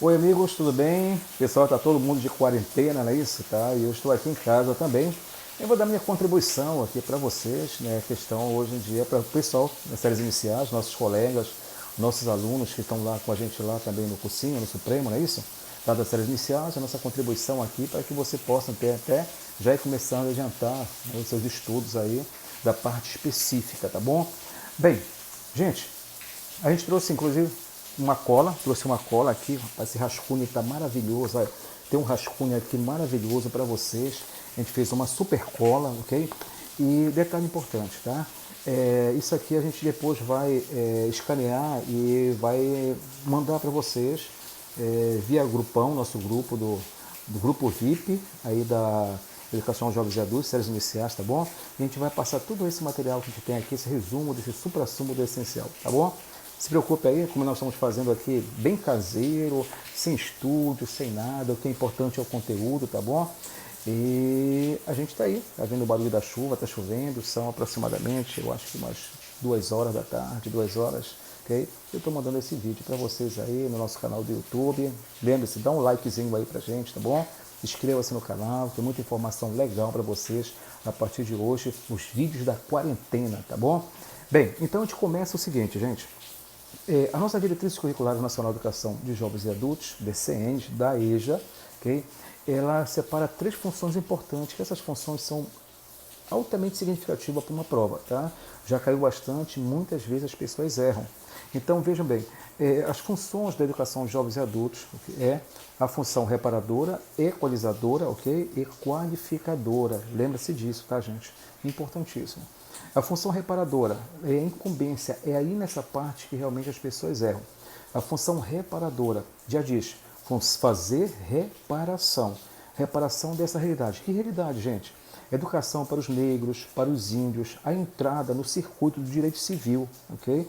Oi amigos, tudo bem? Pessoal, tá todo mundo de quarentena, não é isso? Tá? E eu estou aqui em casa também. Eu vou dar minha contribuição aqui para vocês, né? A questão hoje em dia para o pessoal das séries iniciais, nossos colegas, nossos alunos que estão lá com a gente lá também no cursinho, no Supremo, não é isso? Lá das séries iniciais, a nossa contribuição aqui para que você possa ter até já ir começando a adiantar, né, os seus estudos aí da parte específica, tá bom? Bem, gente, a gente trouxe, inclusive, trouxe uma cola aqui, esse rascunho está maravilhoso, olha, tem um rascunho aqui maravilhoso para vocês, a gente fez uma super cola, ok? E detalhe importante, tá? Isso aqui a gente depois vai escanear e vai mandar para vocês via grupão, nosso grupo do grupo VIP, aí da Educação aos Jovens e Adultos, séries iniciais, tá bom? E a gente vai passar todo esse material que a gente tem aqui, esse resumo desse supra-sumo do essencial, tá bom? Se preocupe aí, como nós estamos fazendo aqui, bem caseiro, sem estúdio, sem nada, o que é importante é o conteúdo, tá bom? E a gente está aí, tá vendo o barulho da chuva, tá chovendo, são aproximadamente, eu acho que umas 2 horas da tarde, 2 horas, ok? Eu estou mandando esse vídeo para vocês aí no nosso canal do YouTube. Lembre-se, dá um likezinho aí pra gente, tá bom? Inscreva-se no canal, tem muita informação legal para vocês a partir de hoje, os vídeos da quarentena, tá bom? Bem, então a gente começa o seguinte, gente. A nossa Diretriz Curricular Nacional de Educação de Jovens e Adultos, DCENS, da EJA, okay, ela separa 3 funções importantes, que essas funções são altamente significativas para uma prova. Tá? Já caiu bastante, muitas vezes as pessoas erram. Então, vejam bem, as funções da educação de jovens e adultos é a função reparadora, equalizadora, ok? E qualificadora. Lembra-se disso, tá, gente? Importantíssimo. A função reparadora é a incumbência, é aí nessa parte que realmente as pessoas erram. A função reparadora, já diz, fazer reparação. Reparação dessa realidade. Que realidade, gente? Educação para os negros, para os índios, a entrada no circuito do direito civil, ok?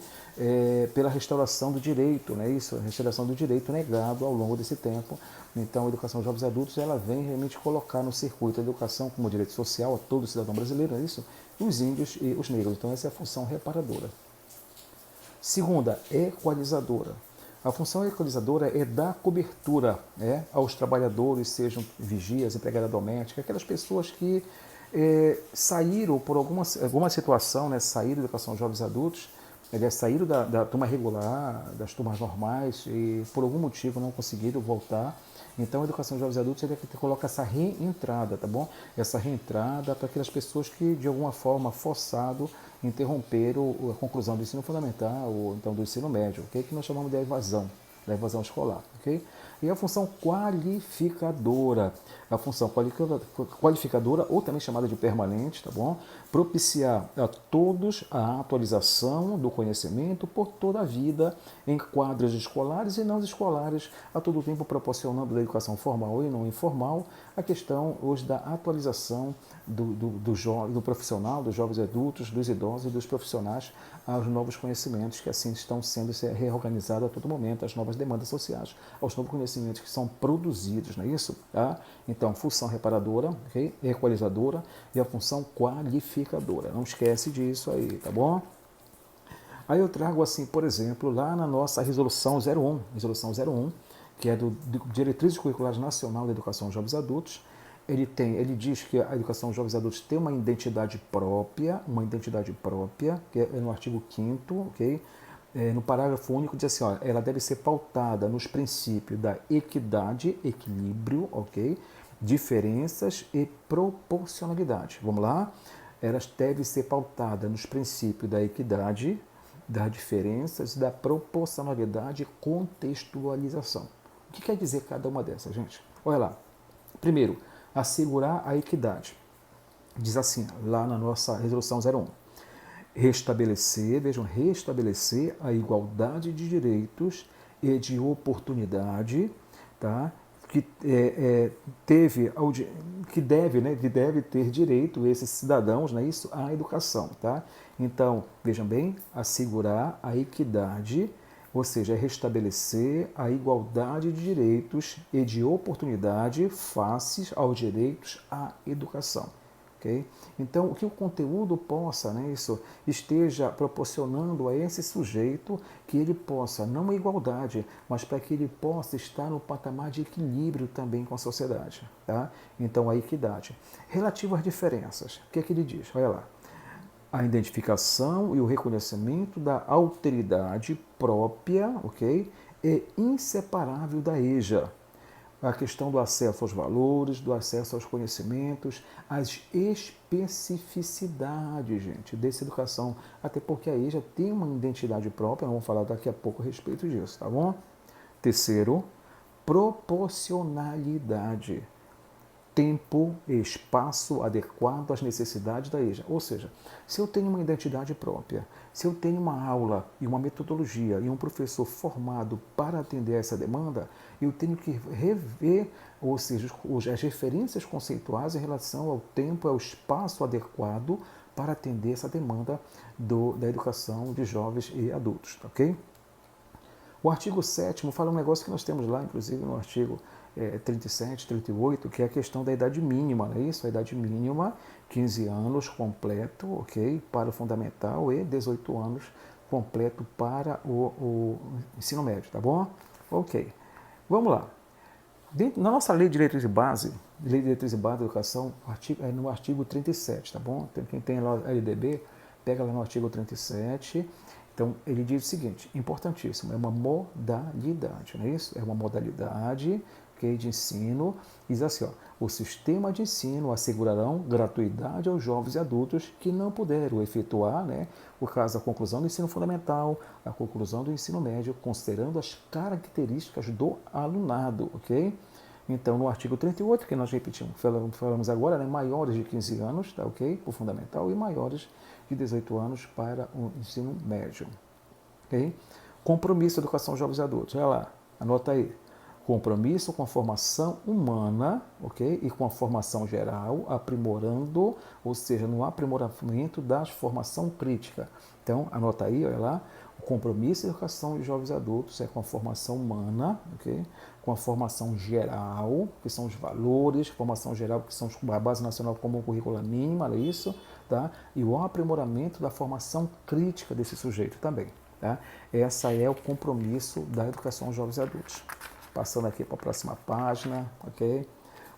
Pela restauração do direito, né? Isso, a restauração do direito negado ao longo desse tempo. Então, a educação de jovens adultos, ela vem realmente colocar no circuito a educação como direito social a todo cidadão brasileiro, é isso? Os índios e os negros. Então, essa é a função reparadora. Segunda, equalizadora. A função equalizadora é dar cobertura, aos trabalhadores, sejam vigias, empregada doméstica, aquelas pessoas que saíram por alguma situação, né, saíram da educação de jovens adultos, saíram da turma regular, das turmas normais e por algum motivo não conseguiram voltar. Então, a educação de jovens adultos ele coloca essa reentrada, tá bom? Essa reentrada para aquelas pessoas que, de alguma forma, forçado, interromperam a conclusão do ensino fundamental ou então do ensino médio, okay? Que nós chamamos de evasão, da evasão escolar, ok? E a função qualificadora, a função qualificadora, ou também chamada de permanente, tá bom? Propiciar a todos a atualização do conhecimento por toda a vida, em quadros escolares e não escolares, a todo tempo proporcionando da educação formal e não informal, a questão hoje da atualização do profissional, dos jovens adultos, dos idosos e dos profissionais aos novos conhecimentos que assim estão sendo reorganizados a todo momento, às novas demandas sociais, aos novos conhecimentos que são produzidos, não é isso? Tá? Então, função reparadora, okay? Equalizadora e a função qualificadora. Não esquece disso aí, tá bom? Aí eu trago assim, por exemplo, lá na nossa resolução 01, que é do Diretrizes Curriculares Nacional da Educação de Jovens Adultos. Ele diz que a educação de jovens adultos tem uma identidade própria, que é no artigo 5º, ok? No parágrafo único diz assim, ó, ela deve ser pautada nos princípios da equidade, equilíbrio, ok? Diferenças e proporcionalidade. Vamos lá? Elas devem ser pautadas nos princípios da equidade, das diferenças, da proporcionalidade e contextualização. O que quer dizer cada uma dessas, gente? Olha lá. Primeiro, assegurar a equidade. Diz assim, lá na nossa resolução 01. Restabelecer a igualdade de direitos e de oportunidade, tá? Que deve ter direito esses cidadãos, né, isso, à educação, tá? Então, vejam bem, assegurar a equidade, ou seja, restabelecer a igualdade de direitos e de oportunidade face aos direitos à educação. ok? Então, que o conteúdo possa, né, isso, esteja proporcionando a esse sujeito que ele possa, não a igualdade, mas para que ele possa estar no patamar de equilíbrio também com a sociedade. Tá? Então, a equidade. Relativo às diferenças, o que é que ele diz? Olha lá. A identificação e o reconhecimento da alteridade própria, ok? É inseparável da EJA. A questão do acesso aos valores, do acesso aos conhecimentos, as especificidades, gente, dessa educação. Até porque a EJA tem uma identidade própria, vamos falar daqui a pouco a respeito disso, tá bom? Terceiro, proporcionalidade. Tempo e espaço adequado às necessidades da EJA. Ou seja, se eu tenho uma identidade própria, se eu tenho uma aula e uma metodologia e um professor formado para atender essa demanda, eu tenho que rever, ou seja, as referências conceituais em relação ao tempo e ao espaço adequado para atender essa demanda da educação de jovens e adultos, ok? O artigo 7º fala um negócio que nós temos lá, inclusive no artigo 37, 38, que é a questão da idade mínima, não é isso? A idade mínima, 15 anos completo, ok? Para o fundamental e 18 anos completo para o ensino médio, tá bom? Ok. Vamos lá. Na nossa lei de diretriz e base, lei de diretriz e base da educação, no artigo 37, tá bom? Quem tem lá a LDB, pega lá no artigo 37. Então, ele diz o seguinte, importantíssimo, é uma modalidade, não é isso? É uma modalidade, okay, de ensino. Diz assim, ó, o sistema de ensino assegurarão gratuidade aos jovens e adultos que não puderam efetuar, né, o caso da conclusão do ensino fundamental, a conclusão do ensino médio, considerando as características do alunado, ok? Então, no artigo 38, que nós repetimos, falamos agora, né, maiores de 15 anos, tá, ok? Para o fundamental, e maiores de 18 anos para o ensino médio. Okay? Compromisso educação jovens e adultos. Olha lá, anota aí. Compromisso com a formação humana, ok? E com a formação geral, aprimorando, ou seja, no aprimoramento da formação crítica. Então, anota aí, olha lá. O compromisso de educação de jovens e adultos é com a formação humana, ok? Com a formação geral, que são os valores, formação geral, que são a base nacional comum curricular mínima, é isso, tá? E o aprimoramento da formação crítica desse sujeito também, tá? Essa é o compromisso da educação de jovens e adultos. Passando aqui para a próxima página, ok?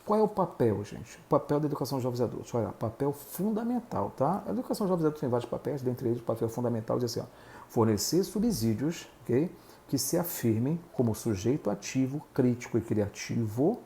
Qual é o papel, gente? O papel da educação de jovens e adultos. Olha, papel fundamental, tá? A educação de jovens e adultos tem vários papéis, dentre eles o papel fundamental diz assim, ó, fornecer subsídios, ok? Que se afirmem como sujeito ativo, crítico e criativo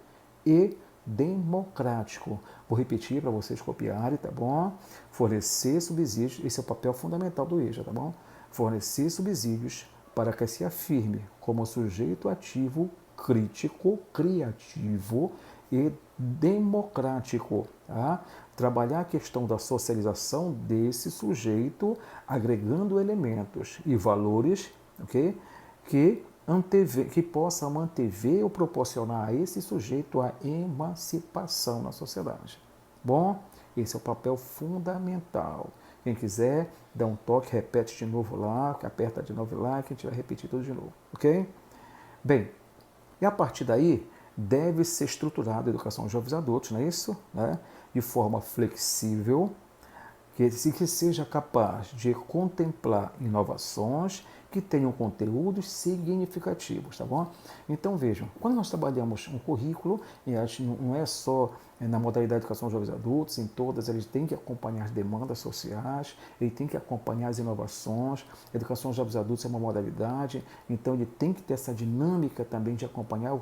e democrático. Vou repetir para vocês copiarem, tá bom? Fornecer subsídios, esse é o papel fundamental do EJA, tá bom? Fornecer subsídios para que se afirme como sujeito ativo, crítico, criativo e democrático. Tá? Trabalhar a questão da socialização desse sujeito, agregando elementos e valores, okay, que possam antever ou proporcionar a esse sujeito a emancipação na sociedade. Bom, esse é o papel fundamental. Quem quiser, dá um toque, repete de novo lá, aperta de novo lá, que a gente vai repetir tudo de novo, ok? Bem, e a partir daí, deve ser estruturada a educação de jovens adultos, não é isso? Né? De forma flexível, que seja capaz de contemplar inovações que tenham conteúdos significativos, tá bom? Então vejam, quando nós trabalhamos um currículo, não é só na modalidade de educação de jovens adultos, em todas, eles têm que acompanhar as demandas sociais, ele tem que acompanhar as inovações, a educação de jovens adultos é uma modalidade, então ele tem que ter essa dinâmica também de acompanhar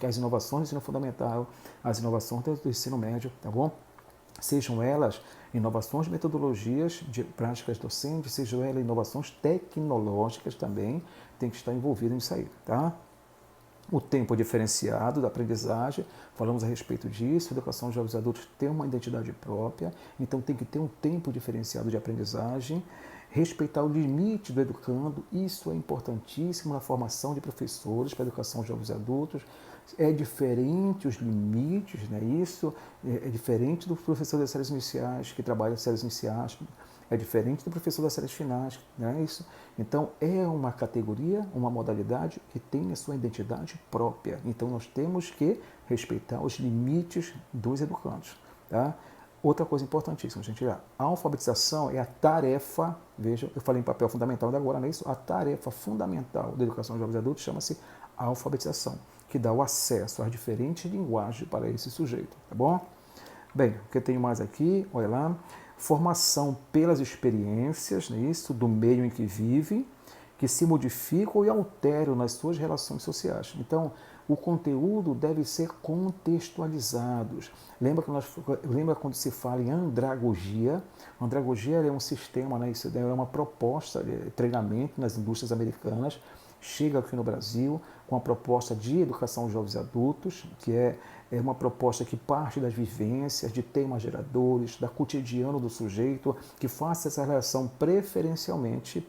as inovações do ensino fundamental, as inovações do ensino médio, tá bom? Sejam elas inovações de metodologias de práticas docentes, sejam elas inovações tecnológicas também, tem que estar envolvido nisso aí, tá? O tempo diferenciado da aprendizagem, falamos a respeito disso, a educação de jovens adultos tem uma identidade própria, então tem que ter um tempo diferenciado de aprendizagem, respeitar o limite do educando, isso é importantíssimo na formação de professores para a educação de jovens adultos, é diferente os limites, né? Isso é diferente do professor das séries iniciais, que trabalha nas séries iniciais, é diferente do professor das séries finais, né? Isso. Então, é uma categoria, uma modalidade que tem a sua identidade própria. Então, nós temos que respeitar os limites dos educandos, tá? Outra coisa importantíssima, gente, a alfabetização é a tarefa, veja, eu falei em papel fundamental agora, não é isso? A tarefa fundamental da educação de jovens e adultos chama-se alfabetização, que dá o acesso às diferentes linguagens para esse sujeito, tá bom? Bem, o que eu tenho mais aqui, olha lá, formação pelas experiências, não é isso, do meio em que vive, que se modificam e alteram nas suas relações sociais. Então, o conteúdo deve ser contextualizado. Lembra quando se fala em andragogia? Andragogia é um sistema, né, isso é uma proposta de treinamento nas indústrias americanas, chega aqui no Brasil com a proposta de educação aos jovens e adultos, que é uma proposta que parte das vivências, de temas geradores, da cotidiano do sujeito, que faça essa relação preferencialmente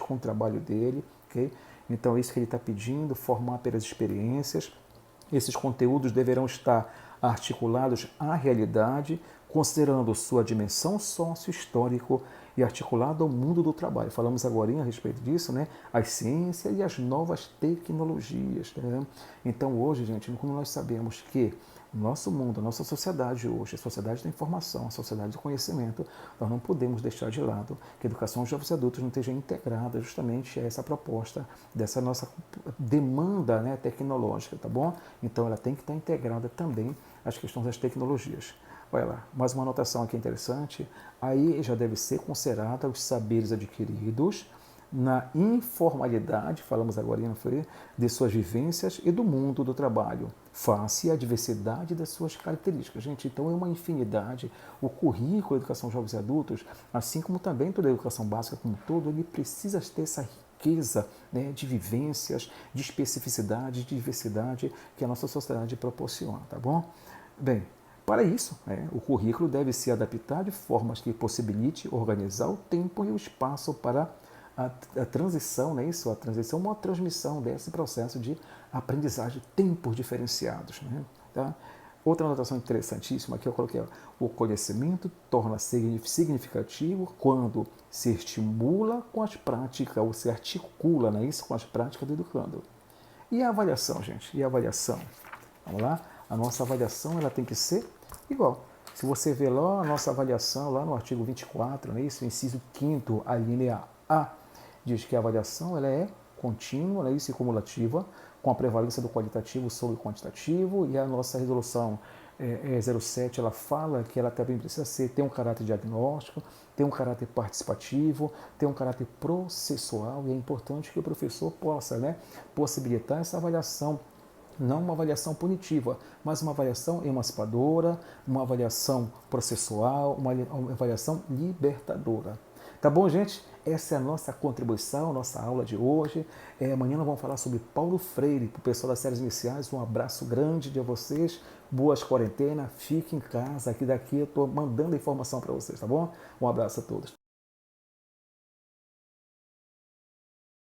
com o trabalho dele, ok? Então, é isso que ele está pedindo, formar pelas experiências. Esses conteúdos deverão estar articulados à realidade, considerando sua dimensão sócio-histórico e articulado ao mundo do trabalho. Falamos agora a respeito disso, né? As ciências e as novas tecnologias. Né? Então, hoje, gente, como nós sabemos que o nosso mundo, a nossa sociedade hoje, a sociedade da informação, a sociedade do conhecimento, nós não podemos deixar de lado que a educação aos jovens e adultos não esteja integrada justamente a essa proposta dessa nossa demanda, né, tecnológica, tá bom? Então, ela tem que estar integrada também às questões das tecnologias. Olha lá, mais uma anotação aqui interessante. Aí já deve ser considerada os saberes adquiridos na informalidade, falamos agora, não foi, de suas vivências e do mundo do trabalho, face à diversidade das suas características. Gente, então é uma infinidade. O currículo da educação jovens e adultos, assim como também toda a educação básica como um todo, ele precisa ter essa riqueza, né, de vivências, de especificidade, de diversidade que a nossa sociedade proporciona, tá bom? Bem, para isso, o currículo deve ser adaptado de formas que possibilite organizar o tempo e o espaço para a transição, não é isso? A transição é uma transmissão desse processo de aprendizagem, tempos diferenciados. Né? Tá? Outra anotação interessantíssima que eu coloquei, o conhecimento torna-se significativo quando se estimula com as práticas, ou se articula, não é isso? Com as práticas do educando. E a avaliação, gente? E a avaliação? Vamos lá? A nossa avaliação ela tem que ser igual. Se você vê lá a nossa avaliação, lá no artigo 24, não é isso? Inciso 5º, a linha A, diz que a avaliação ela é contínua, né, e cumulativa, com a prevalência do qualitativo sobre o quantitativo, e a nossa resolução 07 ela fala que ela também precisa ter um caráter diagnóstico, ter um caráter participativo, ter um caráter processual, e é importante que o professor possa, né, possibilitar essa avaliação, não uma avaliação punitiva, mas uma avaliação emancipadora, uma avaliação processual, uma avaliação libertadora. Tá bom, gente? Essa é a nossa contribuição, nossa aula de hoje. Amanhã nós vamos falar sobre Paulo Freire. Para o pessoal das séries iniciais, um abraço grande de vocês. Boas quarentena, fiquem em casa. Aqui daqui eu estou mandando a informação para vocês, tá bom? Um abraço a todos.